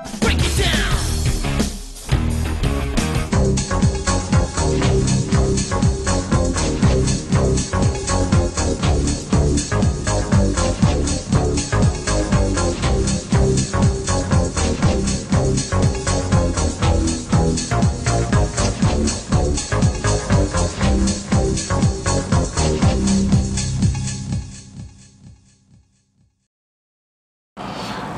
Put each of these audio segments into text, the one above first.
Break it down.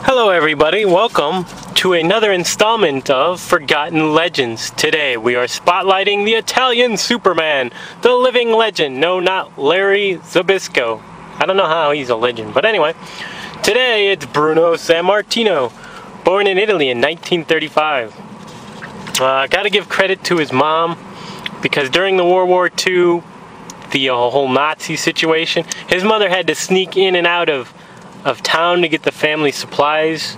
Hello everybody, welcome to another installment of Forgotten Legends. Today we are spotlighting the Italian Superman, the living legend. No, not Larry Zbyszko. I don't know how he's a legend, but anyway. Today it's Bruno Sammartino, born in Italy in 1935. Gotta give credit to his mom, because during the World War II, the whole Nazi situation, his mother had to sneak in and out of town to get the family supplies,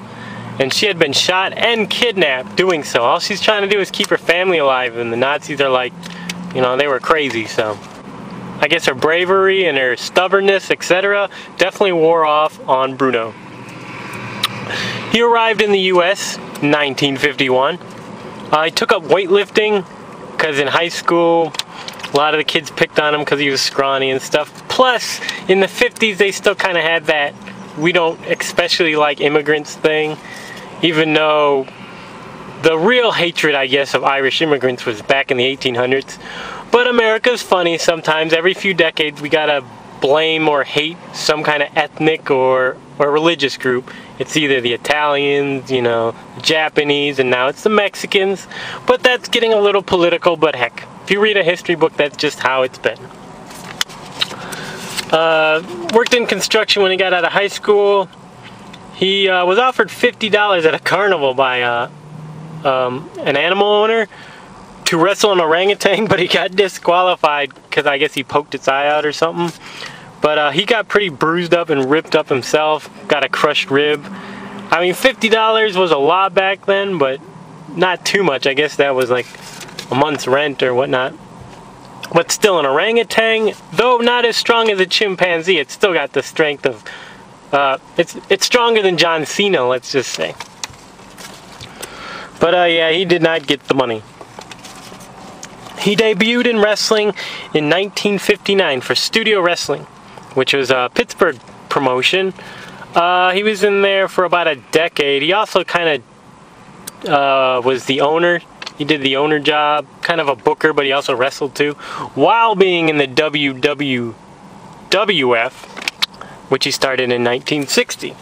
and she had been shot and kidnapped doing so. All she's trying to do is keep her family alive, and the Nazis are like, you know, they were crazy. So I guess her bravery and her stubbornness, etc., definitely wore off on Bruno. He arrived in the US in 1951. He took up weightlifting because in high school a lot of the kids picked on him because he was scrawny and stuff. Plus, in the 50s they still kind of had that we don't especially like immigrants thing, even though the real hatred, I guess, of Irish immigrants was back in the 1800s. But America's funny sometimes. Every few decades we gotta blame or hate some kind of ethnic or religious group. It's either the Italians, you know, the Japanese, and now it's the Mexicans. But that's getting a little political, but heck, if you read a history book, that's just how it's been. Worked in construction when he got out of high school. He was offered $50 at a carnival by an animal owner to wrestle an orangutan, but he got disqualified because I guess he poked its eye out or something. But he got pretty bruised up and ripped up himself, got a crushed rib. I mean, $50 was a lot back then, but not too much. I guess that was like a month's rent or whatnot. But still, an orangutan, though not as strong as a chimpanzee, it's still got the strength of, it's stronger than John Cena, let's just say. But yeah, he did not get the money. He debuted in wrestling in 1959 for Studio Wrestling, which was a Pittsburgh promotion. He was in there for about a decade. He also kind of was the owner. He did the owner job, kind of a booker, but he also wrestled too, while being in the WWF, which he started in 1960.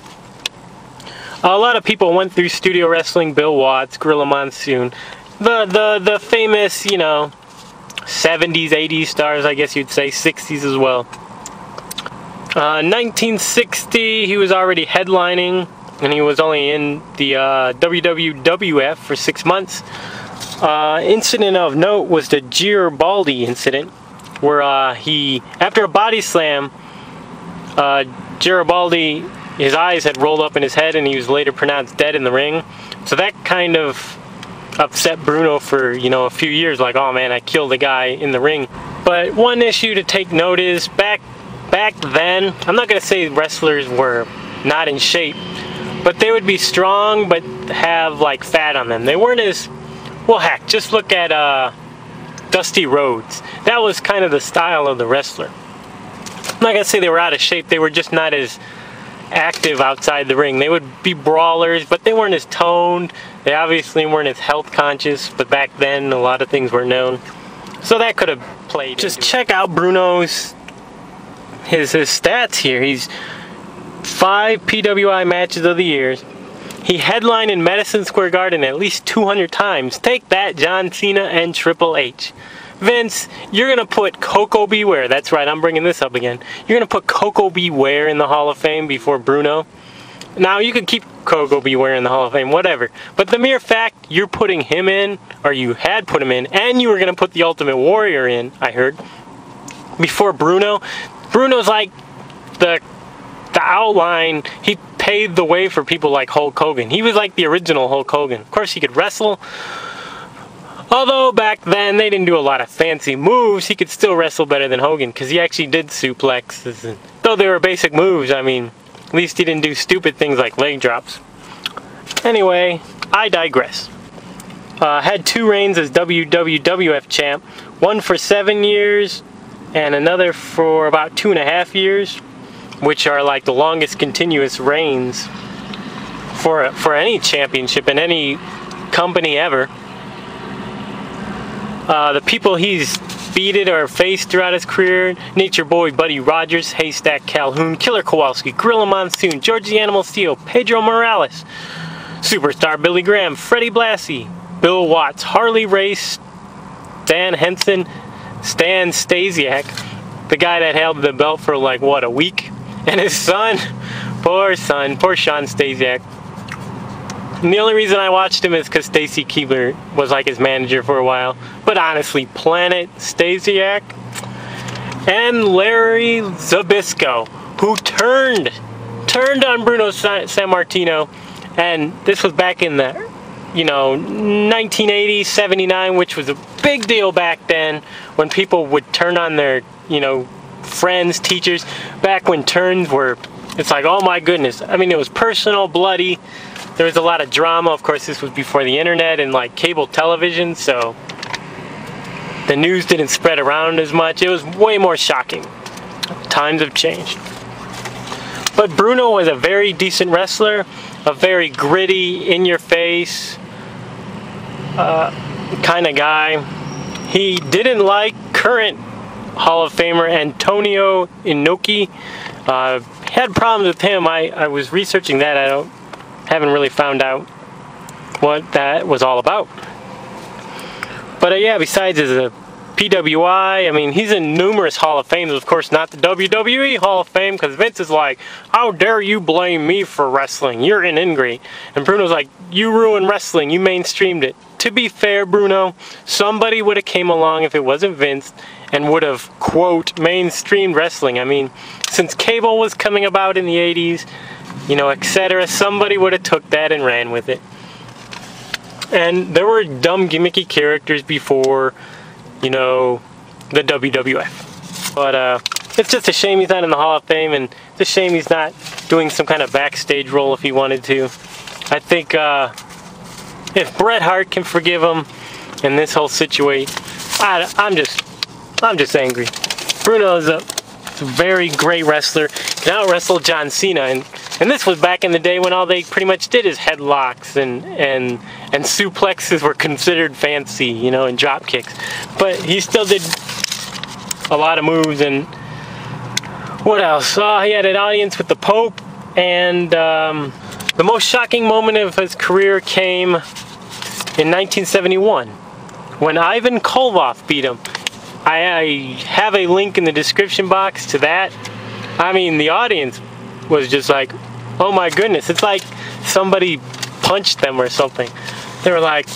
A lot of people went through Studio Wrestling: Bill Watts, Gorilla Monsoon, the famous, you know, 70s, 80s stars, I guess you'd say, 60s as well. 1960, he was already headlining, and he was only in the WWF for 6 months. Incident of note was the Garibaldi incident, where he, after a body slam, Garibaldi, his eyes had rolled up in his head and he was later pronounced dead in the ring. So that kind of upset Bruno for, you know, a few years, like, oh man, I killed a guy in the ring. But one issue to take note is, back then, I'm not going to say wrestlers were not in shape, but they would be strong but have like fat on them. They weren't as, well, heck, just look at Dusty Rhodes. That was kind of the style of the wrestler. I'm not going to say they were out of shape, they were just not as active outside the ring. They would be brawlers, but they weren't as toned. They obviously weren't as health conscious, but back then a lot of things were known. So that could have played. Just check out Bruno's his stats here. He's 5 PWI matches of the year. He headlined in Madison Square Garden at least 200 times. Take that, John Cena and Triple H. Vince, you're going to put Koko B. Ware, that's right, I'm bringing this up again. You're going to put Koko B. Ware in the Hall of Fame before Bruno? Now, you could keep Koko B. Ware in the Hall of Fame, whatever. But the mere fact you're putting him in, or you had put him in, and you were going to put the Ultimate Warrior in, I heard, before Bruno. Bruno's like the outline. He paved the way for people like Hulk Hogan. He was like the original Hulk Hogan. Of course, he could wrestle. Although back then they didn't do a lot of fancy moves, he could still wrestle better than Hogan because he actually did suplexes. Though they were basic moves, I mean, at least he didn't do stupid things like leg drops. Anyway, I digress. Had 2 reigns as WWF champ, one for 7 years and another for about 2.5 years, which are like the longest continuous reigns for any championship in any company ever. The people he's defeated or faced throughout his career: Nature Boy Buddy Rogers, Haystack Calhoun, Killer Kowalski, Gorilla Monsoon, George the Animal Steel, Pedro Morales, Superstar Billy Graham, Freddie Blassie, Bill Watts, Harley Race, Stan Henson, Stan Stasiak, the guy that held the belt for like, what, a week? And his son, poor Sean Stasiak. And the only reason I watched him is because Stacy Keibler was like his manager for a while. But honestly, Planet Stasiak and Larry Zbyszko, who turned on Bruno Sammartino, and this was back in the 1980, 79, which was a big deal back then, when people would turn on their friends, teachers, back when turns were, it's like, oh my goodness. I mean, it was personal, bloody. There was a lot of drama. Of course, this was before the internet and like cable television, so the news didn't spread around as much. It was way more shocking. Times have changed. But Bruno was a very decent wrestler, a very gritty, in-your-face kind of guy. He didn't like current Hall of Famer Antonio Inoki. Had problems with him. I was researching that. Haven't really found out what that was all about. But yeah, besides his PWI, I mean, he's in numerous Hall of Fames. Of course, not the WWE Hall of Fame, because Vince is like, how dare you blame me for wrestling? You're an ingrate. And Bruno's like, you ruined wrestling. You mainstreamed it. To be fair, Bruno, somebody would have came along if it wasn't Vince and would have, quote, mainstreamed wrestling. I mean, since cable was coming about in the 80s, etc., somebody would have took that and ran with it. And there were dumb gimmicky characters before, the WWF. But it's just a shame he's not in the Hall of Fame, and it's a shame he's not doing some kind of backstage role if he wanted to. I think if Bret Hart can forgive him in this whole situation, I'm just angry. Bruno is a very great wrestler. Can out wrestle John Cena, and this was back in the day when all they pretty much did is headlocks and suplexes were considered fancy, and drop kicks. But he still did a lot of moves. And what else? He had an audience with the Pope, and the most shocking moment of his career came in 1971 when Ivan Koloff beat him. I have a link in the description box to that. I mean, the audience was just like, oh my goodness, it's like somebody punched them or something. They were like,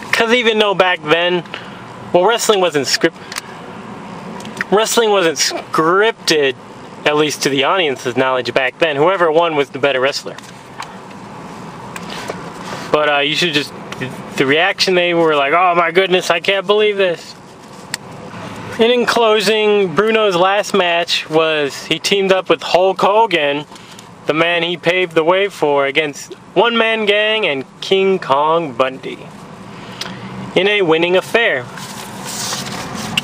because even though back then, well, wrestling wasn't scripted, at least to the audience's knowledge back then. Whoever won was the better wrestler. But you should just, the reaction, they were like, oh my goodness, I can't believe this. And in closing, Bruno's last match was he teamed up with Hulk Hogan, the man he paved the way for, against One Man Gang and King Kong Bundy, in a winning affair.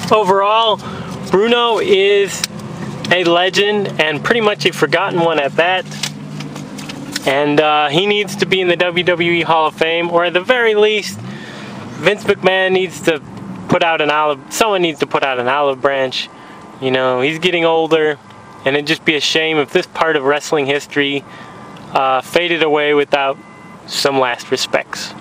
Overall, Bruno is a legend, and pretty much a forgotten one at that. And he needs to be in the WWE Hall of Fame, or at the very least, Vince McMahon needs to put out someone needs to put out an olive branch. He's getting older, and it'd just be a shame if this part of wrestling history faded away without some last respects.